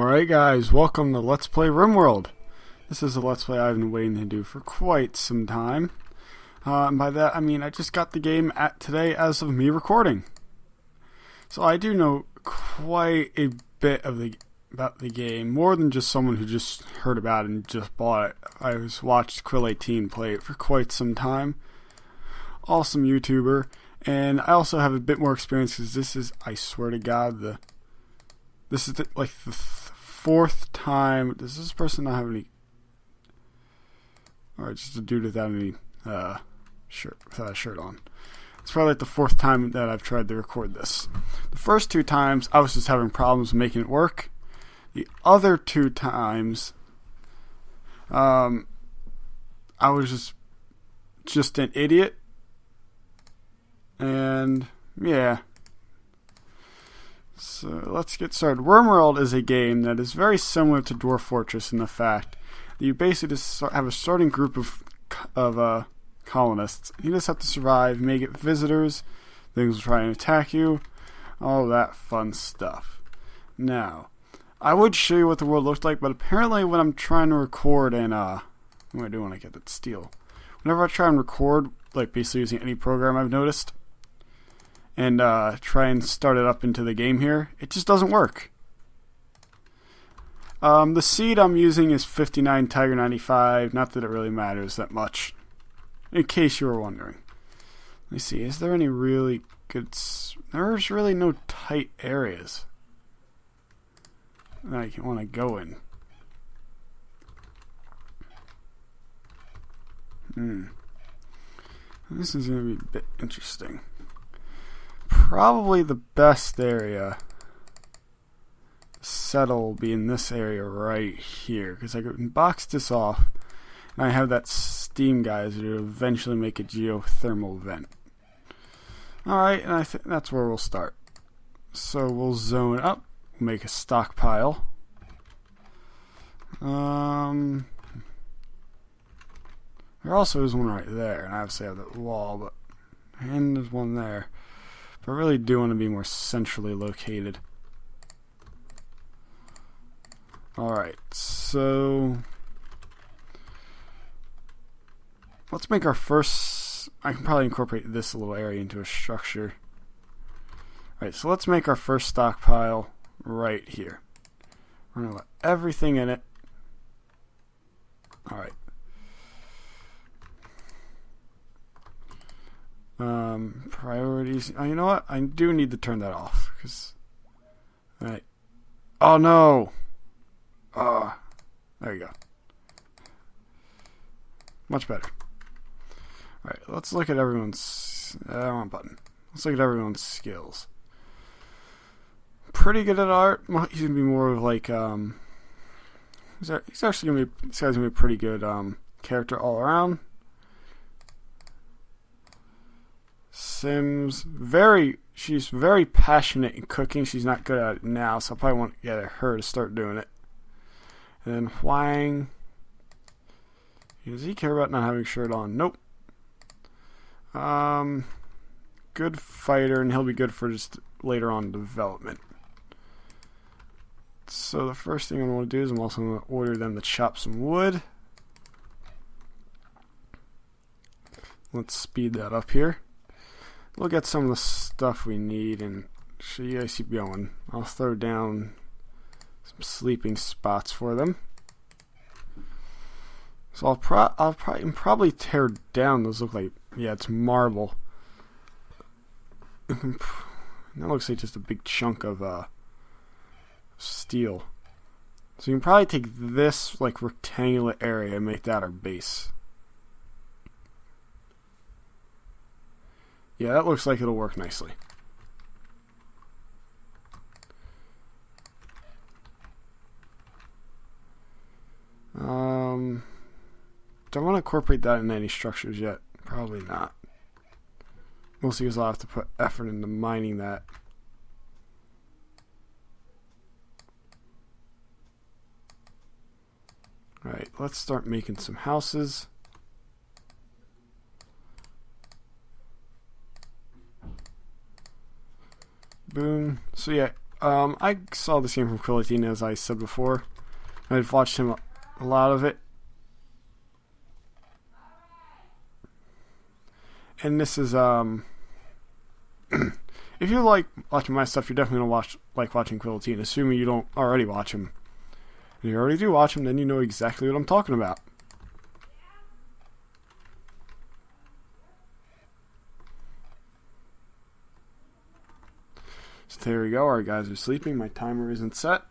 Alright guys, welcome to Let's Play Rimworld. This is a Let's Play I've been waiting to do for quite some time. And by that I mean I just got the game today as of me recording. So I do know quite a bit about the game, more than just someone who just heard about it and just bought it. I watched Quill18 play it for quite some time. Awesome YouTuber. And I also have a bit more experience because this is, I swear to God, this is like the fourth time. Does this person not have any? Or just a dude without any shirt, without a shirt on. It's probably like the fourth time that I've tried to record this. The first two times I was just having problems making it work. The other two times, I was just an idiot. And yeah. So let's get started. Rimworld is a game that is very similar to Dwarf Fortress in the fact that you basically just have a starting group of colonists. You just have to survive, may get visitors, things will try and attack you, all that fun stuff. Now, I would show you what the world looks like, but apparently when I'm trying to record and what do I do when I get that steel? Whenever I try and record, like basically using any program I've noticed, and try and start it up into the game here, it just doesn't work. The seed I'm using is 59 Tiger 95, not that it really matters that much, in case you were wondering. Let me see, is there any really good... There's really no tight areas that I want to go in. This is going to be a bit interesting. Probably the best area to settle will be in this area right here, because I can box this off and I have that steam geyser to eventually make a geothermal vent. Alright, and I think that's where we'll start. So we'll zone up, we'll make a stockpile. There also is one right there, and I obviously have that wall, and there's one there. But I really do want to be more centrally located. Alright, so let's make our first... I can probably incorporate this little area into a structure. Alright, so let's make our first stockpile right here. We're going to let everything in it. Alright. Priorities. You know what? I do need to turn that off. Alright. Oh no! There you go. Much better. Alright, let's look at everyone's... wrong button. Let's look at everyone's skills. Pretty good at art. He's gonna be more of like, he's actually gonna be... This guy's gonna be a pretty good, character all around. Sims, she's very passionate in cooking. She's not good at it now, so I probably want to get her to start doing it. And then Huang, does he care about not having a shirt on? Nope. Good fighter, and he'll be good for just later on development. So the first thing I want to do is I'm also going to order them to chop some wood. Let's speed that up here. Look at some of the stuff we need, and so you guys keep going. I'll throw down some sleeping spots for them. So I'll probably tear down those. Look like, yeah, it's marble. That looks like just a big chunk of steel. So you can probably take this like rectangular area and make that our base. Yeah, that looks like it'll work nicely. Do I want to incorporate that in any structures yet? Probably not. Mostly because I'll have to put effort into mining that. Alright, let's start making some houses. Boom. So yeah, I saw this game from Quillatine, as I said before. I've watched him a lot of it. And this is, if you like watching my stuff, you're definitely going to like watching Quillatine, assuming you don't already watch him. If you already do watch him, then you know exactly what I'm talking about. So there we go, our guys are sleeping, my timer isn't set.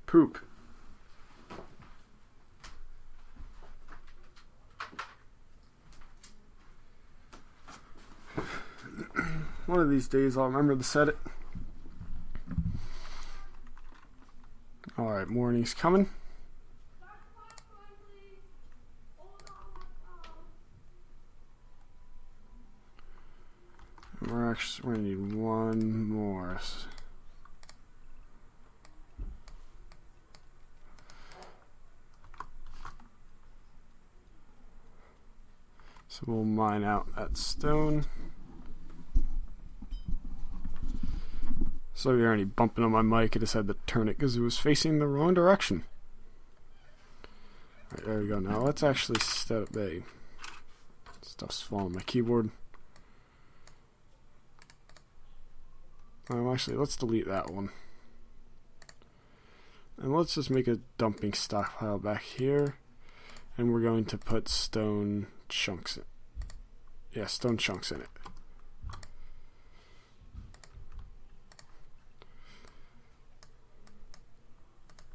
Poop. One of these days I'll remember to set it. Alright, morning's coming. We're going to need one more. So we'll mine out that stone. So you're already bumping on my mic. I just had to turn it because it was facing the wrong direction. Alright, there we go. Now let's actually set up a... Stuff's falling on my keyboard. Actually, let's delete that one. And let's just make a dumping stockpile back here. And we're going to put stone chunks in. Yeah, stone chunks in it.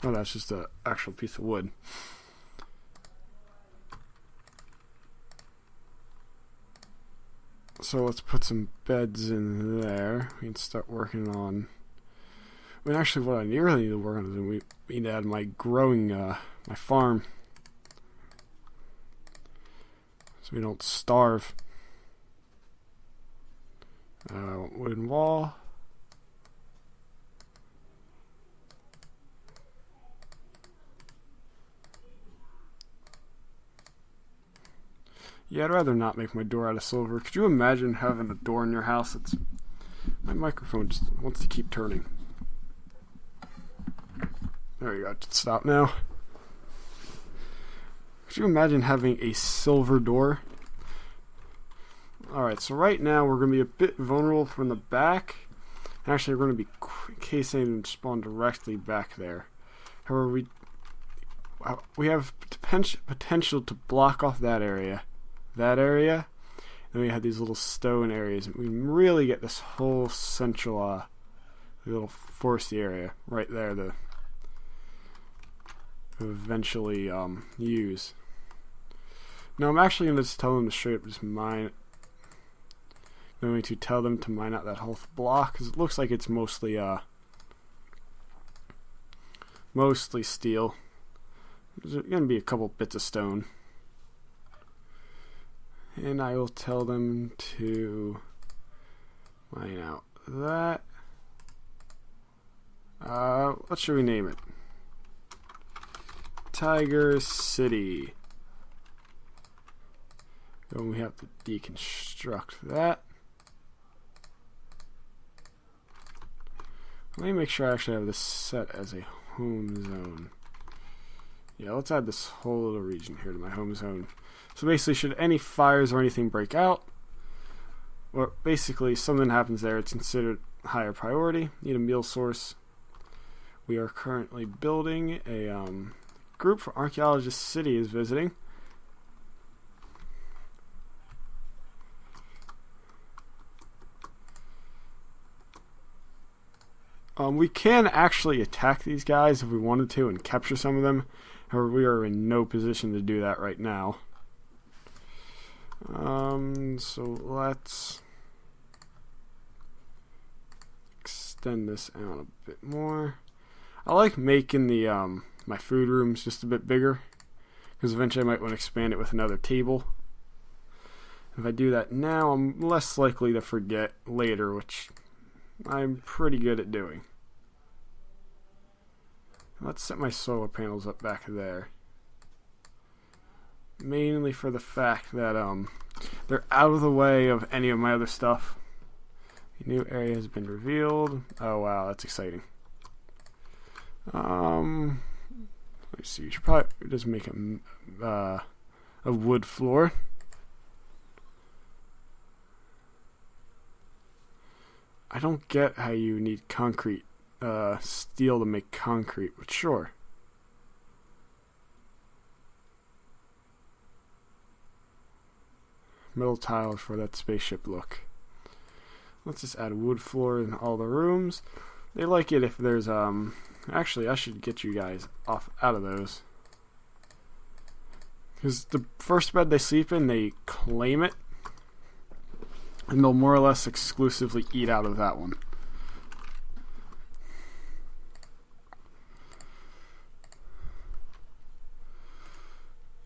Oh, that's just an actual piece of wood. So let's put some beds in there. We can start working on... I mean, actually, what I really need to work on is we need to add my growing, my farm. So we don't starve. Wooden wall. Yeah, I'd rather not make my door out of silver. Could you imagine having a door in your house that's... My microphone just wants to keep turning. There you go, stop now. Could you imagine having a silver door? Alright, so right now we're going to be a bit vulnerable from the back. And actually we're going to be in case anything spawn directly back there. However, we have potential to block off that area. Then we have these little stone areas. We really get this whole central little foresty area right there to eventually use. Now I'm actually going to just tell them to straight up just mine. I'm going to tell them to mine out that whole block because it looks like it's mostly steel. There's going to be a couple bits of stone. And I will tell them to mine out that. What should we name it? Tiger City. Then we have to deconstruct that. Let me make sure I actually have this set as a home zone. Yeah, let's add this whole little region here to my home zone. So basically, should any fires or anything break out, or basically something happens there, it's considered higher priority. Need a meal source. We are currently building a group for Archaeologist City is visiting. We can actually attack these guys if we wanted to and capture some of them. However, we are in no position to do that right now. So let's extend this out a bit more. I like making the my food rooms just a bit bigger because eventually I might want to expand it with another table. If I do that now, I'm less likely to forget later, which I'm pretty good at doing. Let's set my solar panels up back there. Mainly for the fact that they're out of the way of any of my other stuff. A new area has been revealed. Oh wow, that's exciting. Let's see. You should probably just make a wood floor. I don't get how you need concrete, steel to make concrete, but sure. Metal tiles for that spaceship look. Let's just add a wood floor in all the rooms. They like it if there's, actually I should get you guys out of those. Because the first bed they sleep in, they claim it. And they'll more or less exclusively eat out of that one.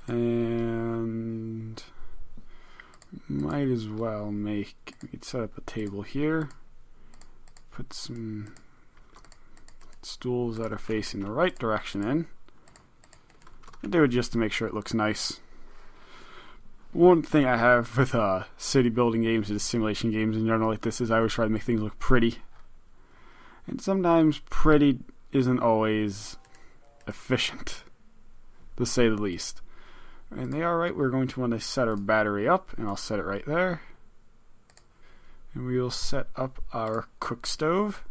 And might as well we could set up a table here. Put some stools that are facing the right direction in. I do it just to make sure it looks nice. One thing I have with city building games and simulation games in general like this is I always try to make things look pretty. And sometimes pretty isn't always efficient, to say the least. And they are right, we're going to want to set our battery up, and I'll set it right there. And we will set up our cook stove.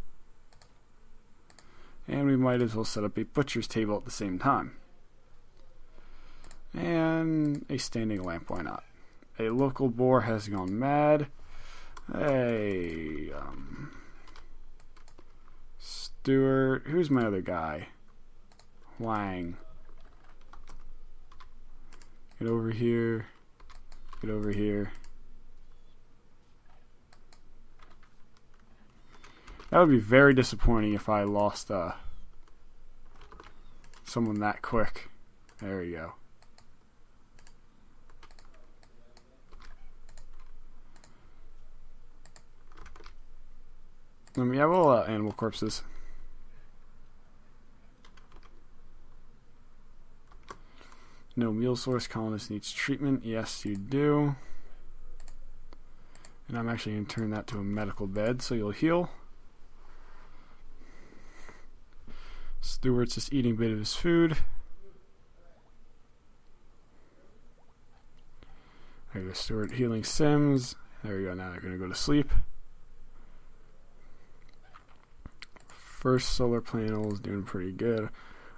And we might as well set up a butcher's table at the same time. And a standing lamp, why not? A local boar has gone mad. Hey, Stuart, who's my other guy? Wang. Get over here. Get over here. That would be very disappointing if I lost someone that quick. There we go. We have all animal corpses. No meal source. Colonist needs treatment. Yes, you do. And I'm actually going to turn that to a medical bed so you'll heal. Stuart's just eating a bit of his food. There you go, Stuart healing Sims. There we go, now they're going to go to sleep. First solar panel is doing pretty good.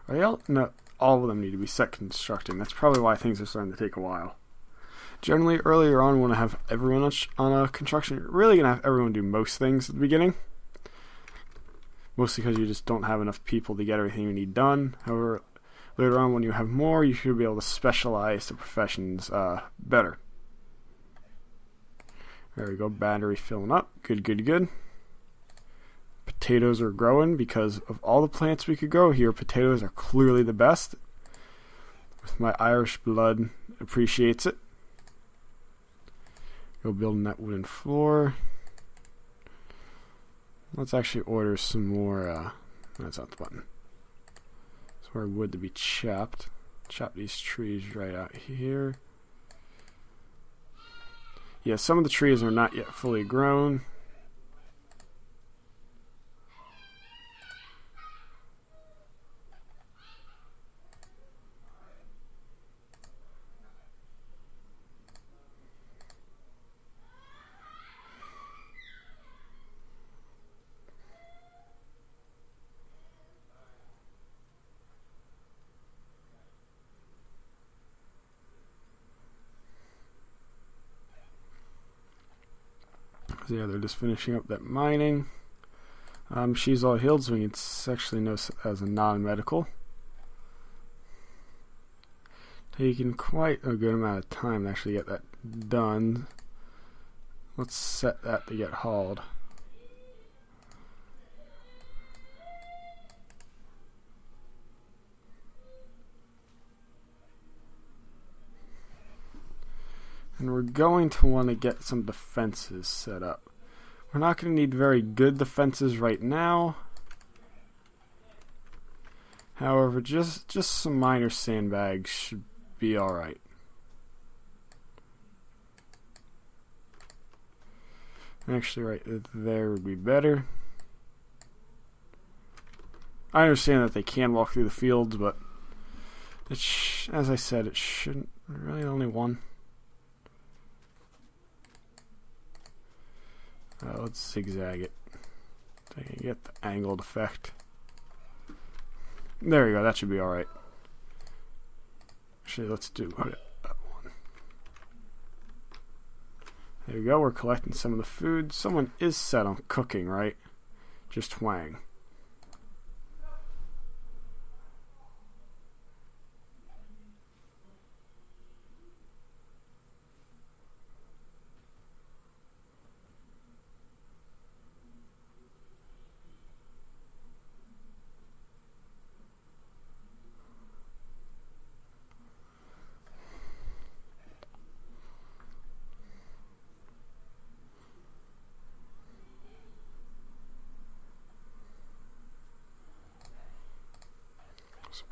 Are they all? No, all of them need to be set constructing. That's probably why things are starting to take a while. Generally, earlier on, when I have everyone on a construction, you're really going to have everyone do most things at the beginning. Mostly because you just don't have enough people to get everything you need done. However, later on, when you have more, you should be able to specialize the professions better. There we go, battery filling up. Good, good, good. Potatoes are growing because of all the plants we could grow here. Potatoes are clearly the best. With my Irish blood, appreciates it. Go building that wooden floor. Let's actually order some more. That's not the button. Some more wood to be chopped. Chop these trees right out here. Yeah, some of the trees are not yet fully grown. So yeah, they're just finishing up that mining. She's all healed, so we can actually know as a non-medical. Taking quite a good amount of time to actually get that done. Let's set that to get hauled. And we're going to want to get some defenses set up. We're not going to need very good defenses right now. However, just some minor sandbags should be alright. Actually, right there would be better. I understand that they can walk through the fields, but as I said, it shouldn't. Really, only one. Let's zigzag it. So I can get the angled effect. There we go. That should be all right. Actually, let's do that one. There we go. We're collecting some of the food. Someone is set on cooking, right? Just twang.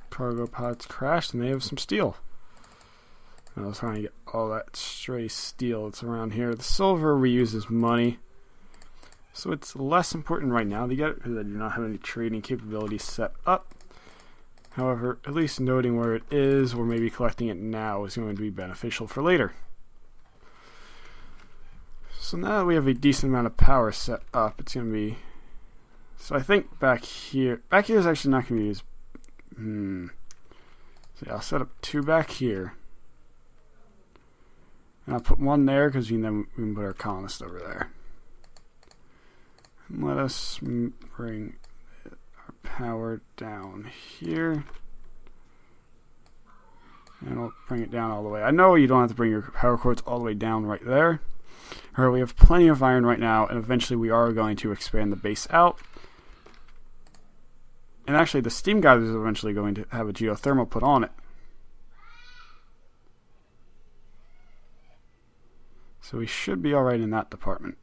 Cargo pods crashed and they have some steel. I was trying to get all that stray steel that's around here. The silver we use as money, so it's less important right now to get it because I do not have any trading capabilities set up. However, at least noting where it is or maybe collecting it now is going to be beneficial for later. So now that we have a decent amount of power set up, it's going to be... So I think back here is actually not going to be as... So I'll set up two back here. And I'll put one there because we can put our colonist over there. And let us bring our power down here. And I'll bring it down all the way. I know you don't have to bring your power cords all the way down right there. However, we have plenty of iron right now, and eventually we are going to expand the base out. And actually, the steam geyser is eventually going to have a geothermal put on it. So we should be alright in that department.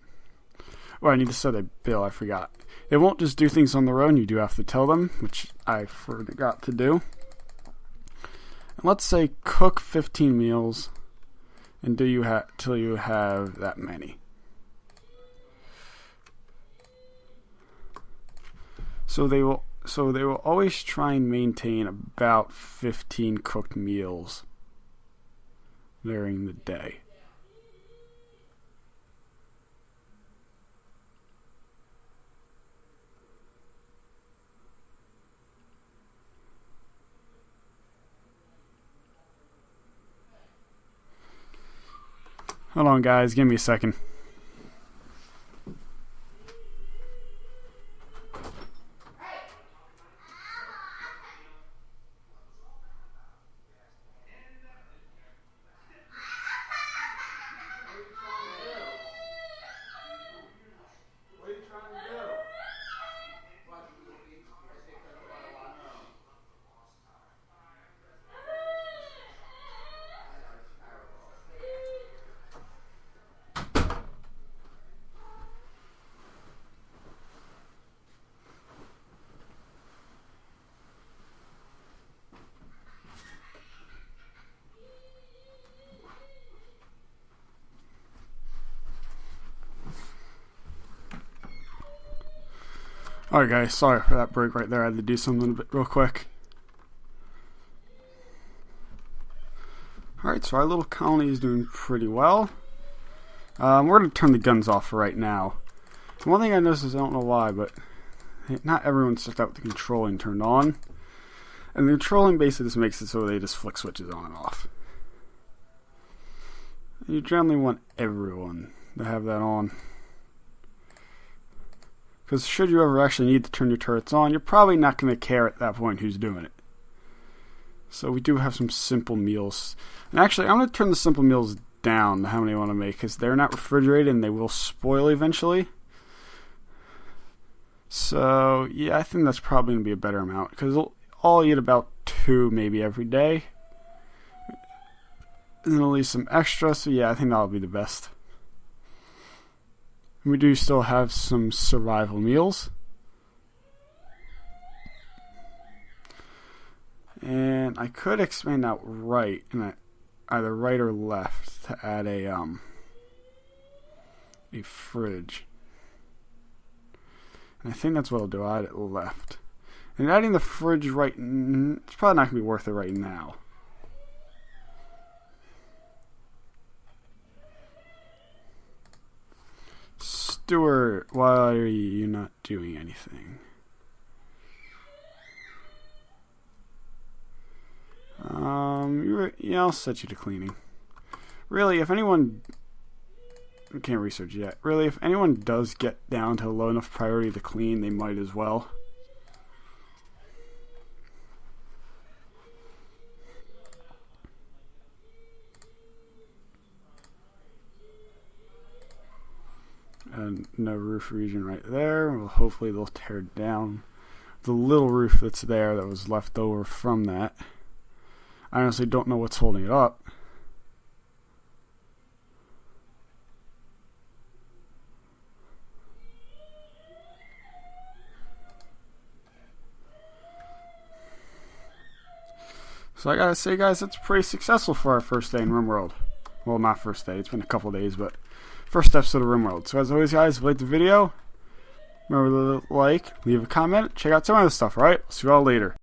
Oh, I need to set a bill, I forgot. They won't just do things on their own, you do have to tell them, which I forgot to do. And let's say cook 15 meals, and do you till you have that many. So they will always try and maintain about 15 cooked meals during the day. Hold on, guys. Give me a second. Alright guys, sorry for that break right there. I had to do something real quick. Alright, so our little colony is doing pretty well. We're going to turn the guns off for right now. And one thing I noticed is, I don't know why, but not everyone's just got the controlling turned on. And the controlling basically just makes it so they just flick switches on and off. And you generally want everyone to have that on. Because should you ever actually need to turn your turrets on, you're probably not going to care at that point who's doing it. So we do have some simple meals. And actually, I'm going to turn the simple meals down to how many I want to make, because they're not refrigerated and they will spoil eventually. So, yeah, I think that's probably going to be a better amount, because I'll eat about 2 maybe every day. And then I'll leave some extra, so yeah, I think that'll be the best. We do still have some survival meals. And I could expand out right, and either right or left, to add a a fridge. And I think that's what I'll do. I'll add it left. And adding the fridge right... it's probably not going to be worth it right now. Stuart, why are you not doing anything? Yeah, I'll set you to cleaning. Really, if anyone... I can't research yet. Really, if anyone does get down to a low enough priority to clean, they might as well. And no roof region right there. Well, hopefully they'll tear down the little roof that's there that was left over from that. I honestly don't know what's holding it up. So I gotta say, guys, that's pretty successful for our first day in Rimworld. Well, not first day, it's been a couple days, but first episode of Rimworld. So as always, guys, if you liked the video, remember to like, leave a comment, check out some other stuff, alright? See you all later.